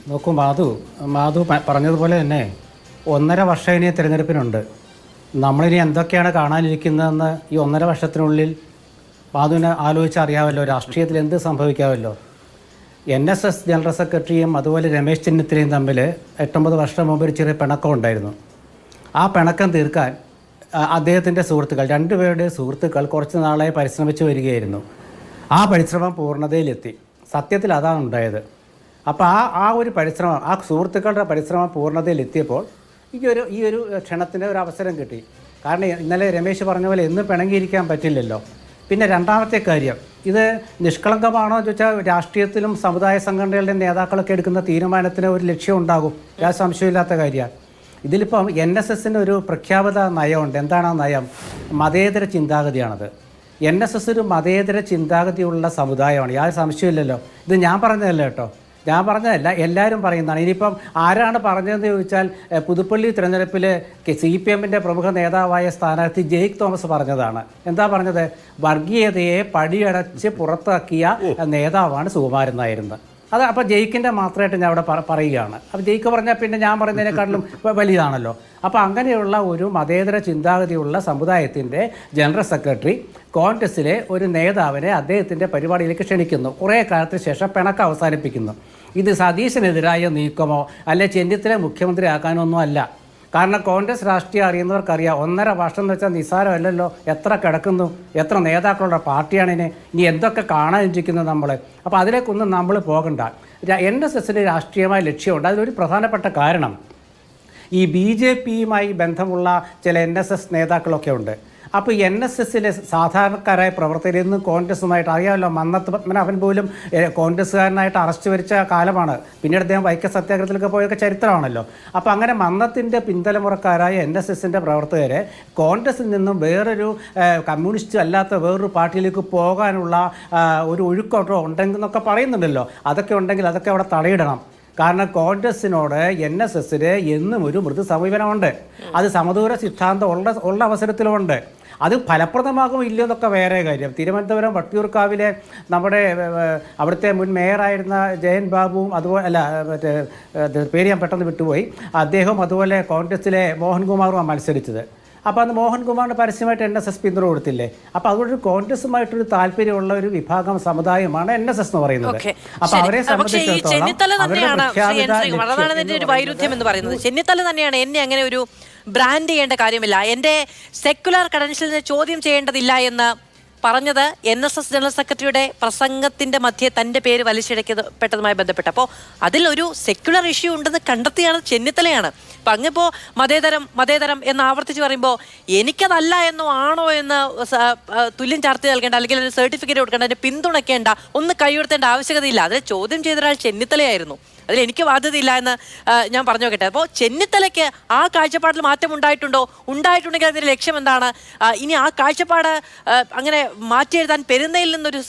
നോക്കൂ മാധു പറഞ്ഞതുപോലെ തന്നെ 1.5 വർഷം ഇനി തിരഞ്ഞെടുപ്പിനുണ്ട്. നമ്മളിനി എന്തൊക്കെയാണ് കാണാനിരിക്കുന്നതെന്ന് ഈ 1.5 വർഷത്തിനുള്ളിൽ മാധുവിനെ ആലോചിച്ചറിയാമല്ലോ. രാഷ്ട്രീയത്തിൽ എന്ത് സംഭവിക്കാമല്ലോ. NSS ജനറൽ സെക്രട്ടറിയും അതുപോലെ രമേശ് ചെന്നിത്തലയും തമ്മിൽ 8-9 വർഷം മുമ്പ് ഒരു ചെറിയ പിണക്കം ഉണ്ടായിരുന്നു. ആ പിണക്കം തീർക്കാൻ അദ്ദേഹത്തിൻ്റെ സുഹൃത്തുക്കൾ, രണ്ടുപേരുടെ സുഹൃത്തുക്കൾ കുറച്ച് നാളായി പരിശ്രമിച്ചു വരികയായിരുന്നു. ആ പരിശ്രമം പൂർണ്ണതയിലെത്തി. സത്യത്തിൽ അതാണ് ഉണ്ടായത്. അപ്പോൾ ആ ഒരു പരിശ്രമം, ആ സുഹൃത്തുക്കളുടെ പരിശ്രമം പൂർണ്ണതയിലെത്തിയപ്പോൾ ഈ ഒരു ക്ഷണത്തിന് ഒരു അവസരം കിട്ടി. കാരണം ഇന്നലെ രമേശ് പറഞ്ഞ പോലെ എന്നും പിണങ്ങിയിരിക്കാൻ പറ്റില്ലല്ലോ. പിന്നെ രണ്ടാമത്തെ കാര്യം, ഇത് നിഷ്കളങ്കമാണോ എന്ന് ചോദിച്ചാൽ രാഷ്ട്രീയത്തിലും സമുദായ സംഘടനകളുടെ നേതാക്കളൊക്കെ എടുക്കുന്ന തീരുമാനത്തിന് ഒരു ലക്ഷ്യം ഉണ്ടാകും. യാതൊരു സംശയമില്ലാത്ത കാര്യമാണ്. ഇതിലിപ്പം NSSന് ഒരു പ്രഖ്യാപിത നയമുണ്ട്. എന്താണ് ആ നയം? മതേതര ചിന്താഗതിയാണത്. NSS ഒരു മതേതര ചിന്താഗതിയുള്ള സമുദായമാണ്. യാതൊരു സംശയമില്ലല്ലോ. ഇത് ഞാൻ പറഞ്ഞതല്ല കേട്ടോ, ഞാൻ പറഞ്ഞതല്ല, എല്ലാവരും പറയുന്നതാണ്. ഇനിയിപ്പം ആരാണ് പറഞ്ഞതെന്ന് ചോദിച്ചാൽ പുതുപ്പള്ളി തിരഞ്ഞെടുപ്പിൽ CPMൻ്റെ പ്രമുഖ നേതാവായ സ്ഥാനാർത്ഥി ജെയ്ക്ക് തോമസ് പറഞ്ഞതാണ്. എന്താ പറഞ്ഞത്? വർഗീയതയെ പടിയടച്ച് പുറത്താക്കിയ നേതാവാണ് സുകുമാരൻ നായരെന്ന്. അത് അപ്പോൾ ജെയ്ക്കിൻ്റെ മാത്രമായിട്ട് ഞാൻ അവിടെ പറയുകയാണ്. അപ്പോൾ ജെയ്ക്ക് പറഞ്ഞാൽ പിന്നെ ഞാൻ പറയുന്നതിനെക്കാട്ടിലും വലിയതാണല്ലോ. അപ്പോൾ അങ്ങനെയുള്ള ഒരു മതേതര ചിന്താഗതിയുള്ള സമുദായത്തിൻ്റെ ജനറൽ സെക്രട്ടറി കോൺഗ്രസ്സിലെ ഒരു നേതാവിനെ അദ്ദേഹത്തിൻ്റെ പരിപാടിയിലേക്ക് ക്ഷണിക്കുന്നു. കുറേ കാലത്തിന് ശേഷം പിണക്കം അവസാനിപ്പിക്കുന്നു. ഇത് സതീശനെതിരായ നീക്കമോ അല്ലെ ചെന്നിത്തല മുഖ്യമന്ത്രിയാക്കാനൊന്നും അല്ല. കാരണം കോൺഗ്രസ് രാഷ്ട്രീയം അറിയുന്നവർക്കറിയാം, 1.5 വർഷം എന്ന് വെച്ചാൽ നിസ്സാരമല്ലല്ലോ. എത്ര കിടക്കുന്നു, എത്ര നേതാക്കളുടെ പാർട്ടിയാണിനെ, ഇനി എന്തൊക്കെ കാണാനിരിക്കുന്നത് നമ്മൾ. അപ്പോൾ അതിലേക്കൊന്നും നമ്മൾ പോകണ്ട. NSSന് രാഷ്ട്രീയമായ ലക്ഷ്യമുണ്ട്. അതിലൊരു പ്രധാനപ്പെട്ട കാരണം ഈ BJPയുമായി ബന്ധമുള്ള ചില NSS നേതാക്കളൊക്കെ ഉണ്ട്. അപ്പോൾ NSSലെ സാധാരണക്കാരായ പ്രവർത്തകർ ഇന്ന് കോൺഗ്രസുമായിട്ട് അറിയാമല്ലോ. മന്നത്ത് പത്മനാഭൻ പോലും കോൺഗ്രസ്സുകാരനായിട്ട് അറസ്റ്റ് വരിച്ച കാലമാണ്. പിന്നീട് അദ്ദേഹം വൈക്കം സത്യാഗ്രഹത്തിലൊക്കെ പോയൊക്കെ ചരിത്രമാണല്ലോ. അപ്പോൾ അങ്ങനെ മന്നത്തിൻ്റെ പിന്തലമുറക്കാരായ NSSൻ്റെ പ്രവർത്തകരെ കോൺഗ്രസിൽ നിന്നും വേറൊരു കമ്മ്യൂണിസ്റ്റ് അല്ലാത്ത വേറൊരു പാർട്ടിയിലേക്ക് പോകാനുള്ള ഒരു ഒഴുക്കോട്ടോ ഉണ്ടെങ്കിൽ എന്നൊക്കെ പറയുന്നുണ്ടല്ലോ. അതൊക്കെ ഉണ്ടെങ്കിൽ അതൊക്കെ അവിടെ തടയിടണം. കാരണം കോൺഗ്രസിനോട് NSSന് എന്നും ഒരു മൃദു സമീപനമുണ്ട്. അത് സമദൂര സിദ്ധാന്തം ഉള്ള അവസരത്തിലുമുണ്ട്. അത് ഫലപ്രദമാകും ഇല്ലയോ എന്നൊക്കെ വേറെ കാര്യം. തിരുവനന്തപുരം വട്ടിയൂർക്കാവിലെ നമ്മുടെ അവിടുത്തെ മുൻ മേയറായിരുന്ന ജയൻ ബാബുവും അതുപോലെ പേര് ഞാൻ പെട്ടെന്ന് വിട്ടുപോയി, അദ്ദേഹം അതുപോലെ കോൺഗ്രസിലെ മോഹൻകുമാറുമാണ് മത്സരിച്ചത്. അപ്പോൾ അന്ന് മോഹൻകുമാറിന് പരസ്യമായിട്ട് NSS പിന്തുണ കൊടുത്തില്ലേ. അപ്പോൾ അതുകൊണ്ട് കോൺഗ്രസുമായിട്ടൊരു താല്പര്യമുള്ള ഒരു വിഭാഗം സമുദായമാണ് NSS എന്ന് പറയുന്നത്. അപ്പോൾ അവരെ സംബന്ധിച്ചിടത്തോളം വൈരുദ്ധ്യം എന്ന് പറയുന്നത് ചെന്നിത്തല തന്നെയാണ് എന്നെ അങ്ങനെ ഒരു ബ്രാൻഡ് ചെയ്യേണ്ട കാര്യമില്ല, എൻ്റെ സെക്യുലർ ക്രെഡൻഷ്യലിനെ ചോദ്യം ചെയ്യേണ്ടതില്ല എന്ന് പറഞ്ഞത് NSS ജനറൽ സെക്രട്ടറിയുടെ പ്രസംഗത്തിന്റെ മധ്യേ തൻ്റെ പേര് വലിച്ചിഴക്കപ്പെട്ടതുമായി ബന്ധപ്പെട്ട്. അപ്പോൾ അതിലൊരു സെക്യുലർ ഇഷ്യൂ ഉണ്ടെന്ന് കണ്ടെത്തിയാണ് ചെന്നിത്തലയാണ്. അപ്പം അങ്ങിപ്പോൾ മതേതരം എന്ന് ആവർത്തിച്ച് പറയുമ്പോൾ എനിക്കതല്ല എന്നോ ആണോ എന്ന് തുല്യം ചാർത്തി നൽകേണ്ട, അല്ലെങ്കിൽ ഒരു സർട്ടിഫിക്കറ്റ് കൊടുക്കേണ്ട, അതിന് പിന്തുണയ്ക്കേണ്ട, ഒന്ന് കൈയുയർത്തേണ്ട ആവശ്യകതയില്ല. അത് ചോദ്യം ചെയ്തൊരാൾ ചെന്നിത്തലയായിരുന്നു. അതിലെനിക്ക് ബാധ്യതയില്ല എന്ന് ഞാൻ പറഞ്ഞു നോക്കട്ടെ. അപ്പോൾ ചെന്നിത്തലയ്ക്ക് ആ കാഴ്ചപ്പാടിൽ മാറ്റം ഉണ്ടായിട്ടുണ്ടെങ്കിൽ അതിൻ്റെ ലക്ഷ്യം എന്താണ്? ഇനി ആ കാഴ്ചപ്പാട് അങ്ങനെ മാറ്റി എഴുതാൻ പെരുന്നയിൽ നിന്നൊരു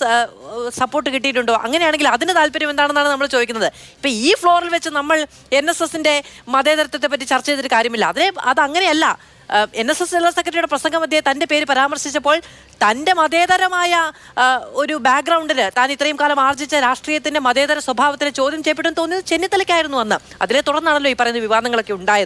സപ്പോർട്ട് കിട്ടിയിട്ടുണ്ടോ? അങ്ങനെയാണെങ്കിൽ അതിന് താല്പര്യം എന്താണെന്നാണ് നമ്മൾ ചോദിക്കുന്നത്. ഇപ്പം ഈ ഫ്ലോറിൽ വെച്ച് നമ്മൾ NSSൻ്റെ മതേതരത്വത്തെ പറ്റി ചർച്ച ചെയ്തിട്ട് കാര്യമില്ല. അതങ്ങനെയല്ല. NSS ജനറൽ സെക്രട്ടറിയുടെ പ്രസംഗം മധ്യേ തൻ്റെ പേര് പരാമർശിച്ചപ്പോൾ തൻ്റെ മതേതരമായ ഒരു ബാക്ക്ഗ്രൗണ്ടിന് താൻ ഇത്രയും കാലം ആർജിച്ച രാഷ്ട്രീയത്തിൻ്റെ മതേതര സ്വഭാവത്തിന് ചോദ്യം ചെയ്യപ്പെട്ടെന്ന് തോന്നിയത് ചെന്നിത്തലയ്ക്കായിരുന്നു അന്ന്. അതിനെ തുടർന്നാണല്ലോ ഈ പറയുന്ന വിവാദങ്ങളൊക്കെ ഉണ്ടായത്.